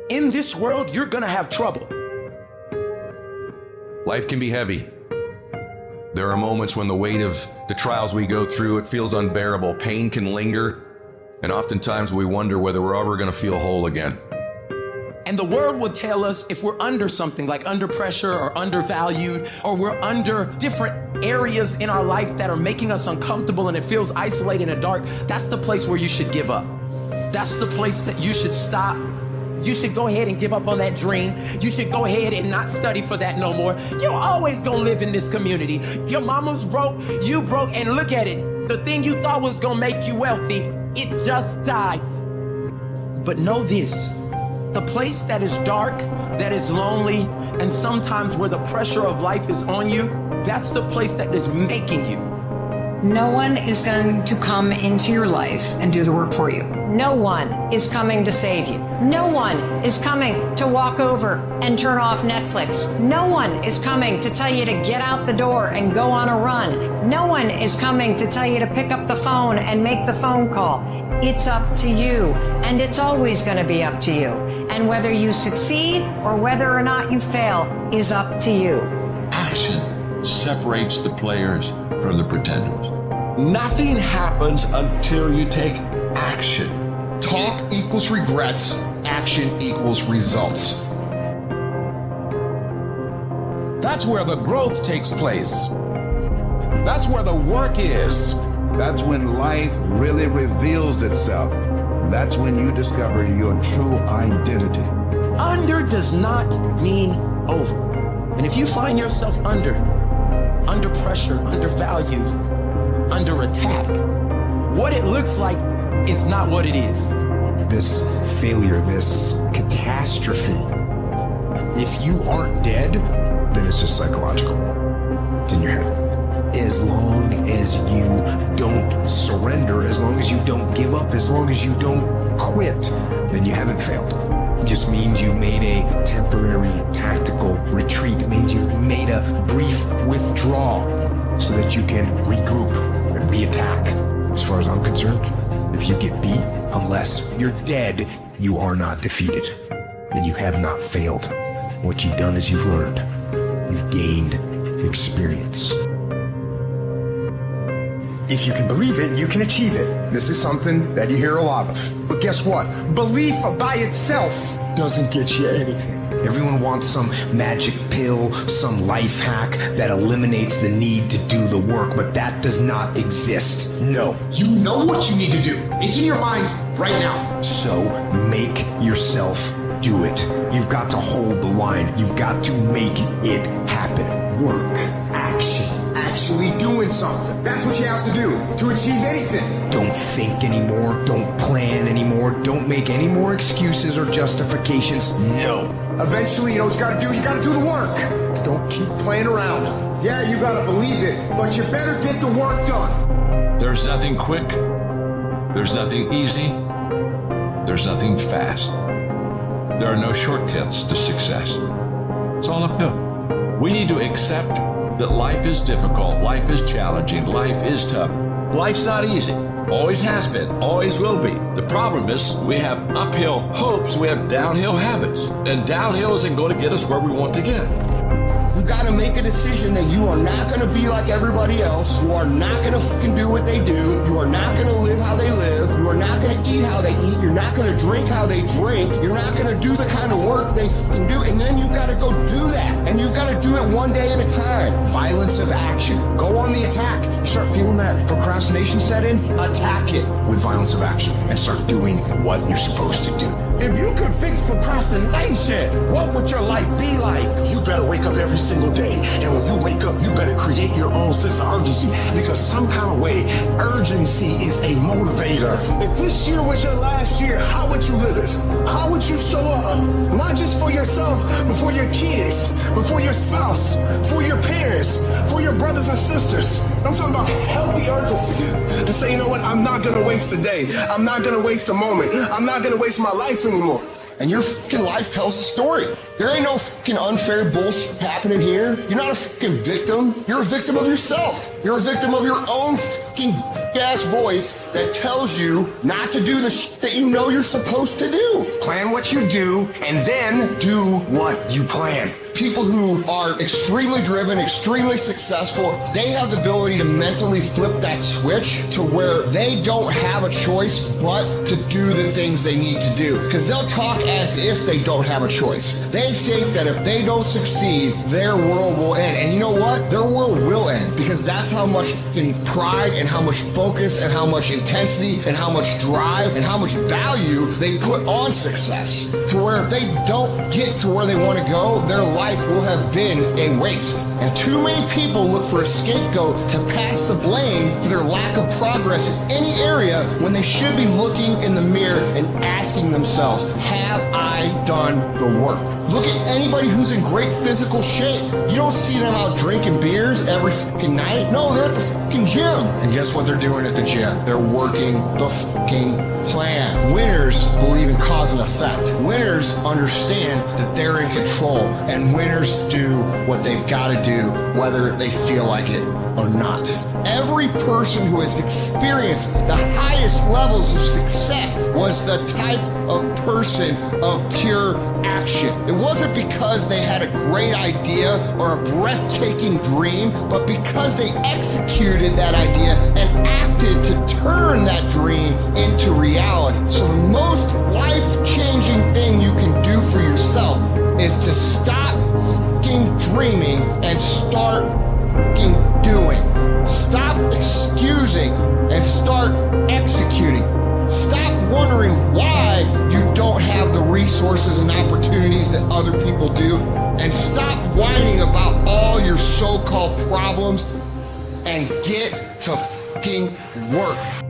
In this world, you're gonna have trouble. Life can be heavy. There are moments when the weight of the trials we go through, it feels unbearable. Pain can linger, and oftentimes we wonder whether we're ever gonna feel whole again. And the world will tell us if we're under something, like under pressure or undervalued, or we're under different areas in our life that are making us uncomfortable and it feels isolated and dark, that's the place where you should give up. That's the place that you should stop. You should go ahead and give up on that dream. You should go ahead and not study for that no more. You're always gonna live in this community. Your mama's broke, you broke, and look at it. The thing you thought was gonna make you wealthy, it just died. But know this, the place that is dark, that is lonely, and sometimes where the pressure of life is on you, that's the place that is making you. No one is going to come into your life and do the work for you. No one is coming to save you. No one is coming to walk over and turn off Netflix. No one is coming to tell you to get out the door and go on a run. No one is coming to tell you to pick up the phone and make the phone call. It's up to you, and it's always going to be up to you. And whether you succeed or whether or not you fail is up to you. Action separates the players from the pretenders. Nothing happens until you take action. Talk equals regrets, action equals results. That's where the growth takes place. That's where the work is. That's when life really reveals itself. That's when you discover your true identity. Under does not mean over. And if you find yourself under pressure, undervalued, under attack, what it looks like is not what it is. This failure, this catastrophe, if you aren't dead, then it's just psychological. It's in your head. As long as you don't surrender, as long as you don't give up, as long as you don't quit, then you haven't failed. It just means you've made a temporary tactical retreat. It means you've made a brief withdrawal so that you can regroup and reattack. As far as I'm concerned, if you get beat, unless you're dead, you are not defeated. And you have not failed. What you've done is you've learned. You've gained experience. If you can believe it, you can achieve it. This is something that you hear a lot of. But guess what? Belief by itself doesn't get you anything. Everyone wants some magic pill, some life hack that eliminates the need to do the work, but that does not exist. No. You know what you need to do. It's in your mind right now. So make yourself do it. You've got to hold the line. You've got to make it happen. Work, action, actually doing something. That's what you have to do to achieve anything. Don't think anymore. Don't plan anymore. Don't make any more excuses or justifications. No. Eventually, you know what you gotta do? You gotta do the work. Don't keep playing around. Yeah, you gotta believe it, but you better get the work done. There's nothing quick. There's nothing easy. There's nothing fast. There are no shortcuts to success. It's all uphill. We need to accept that life is difficult, life is challenging, life is tough. Life's not easy. Always has been, always will be. The problem is we have uphill hopes, we have downhill habits. And downhill isn't going to get us where we want to get. You gotta make a decision that you are not gonna be like everybody else. You are not gonna fucking do what they do. You are not gonna live how they live. You are not gonna eat how they eat. You're not gonna drink how they drink. You're not gonna do the kind of work they fucking do. And then you gotta go do that. And you gotta do it one day at a time. Violence of action. Go on the attack. You start feeling that procrastination set in, attack it with violence of action and start doing what you're supposed to do. If you could fix procrastination, what would your life be like? You better wake up every single day. And when you wake up, you better create your own sense of urgency. Because some kind of way, urgency is a motivator. If this year was your last year, how would you live it? How would you show up? Not just for yourself, but for your kids, but for your spouse, for your parents, for your brothers and sisters. I'm talking about healthy urgency. To say, you know what, I'm not gonna waste a day. I'm not gonna waste a moment. I'm not gonna waste my life anymore. And your fucking life tells a story. There ain't no fucking unfair bullshit happening here. You're not a fucking victim. You're a victim of yourself. You're a victim of your own fucking ass voice that tells you not to do the that you know you're supposed to do. Plan what you do and then do what you plan. People who are extremely driven, extremely successful, they have the ability to mentally flip that switch to where they don't have a choice but to do the things they need to do. Because they'll talk as if they don't have a choice. They think that if they don't succeed, their world will end. And you know what? Their world will end, because that's how much pride and how much focus and how much intensity and how much drive and how much value they put on success. To where if they don't get to where they want to go, their life will have been a waste. And too many people look for a scapegoat to pass the blame for their lack of progress in any area, when they should be looking in the mirror and asking themselves, have I done the work? Look at anybody who's in great physical shape. You don't see them out drinking beers every fucking night. No, they're at the fucking gym. And guess what they're doing at the gym? They're working the fucking plan. Winners believe in cause and effect. Winners understand that they're in control, and winners do what they've got to do, whether they feel like it or not. Every person who has experienced the highest levels of success was the type of person of pure action. It wasn't because they had a great idea or a breathtaking dream, but because they executed that idea and acted to turn that dream into reality. So the most life-changing thing you can do for yourself is to stop fucking dreaming and start fucking doing. Stop excusing and start executing. Stop wondering why you don't have the resources and opportunities that other people do, and stop whining about all your so-called problems and get to fucking work.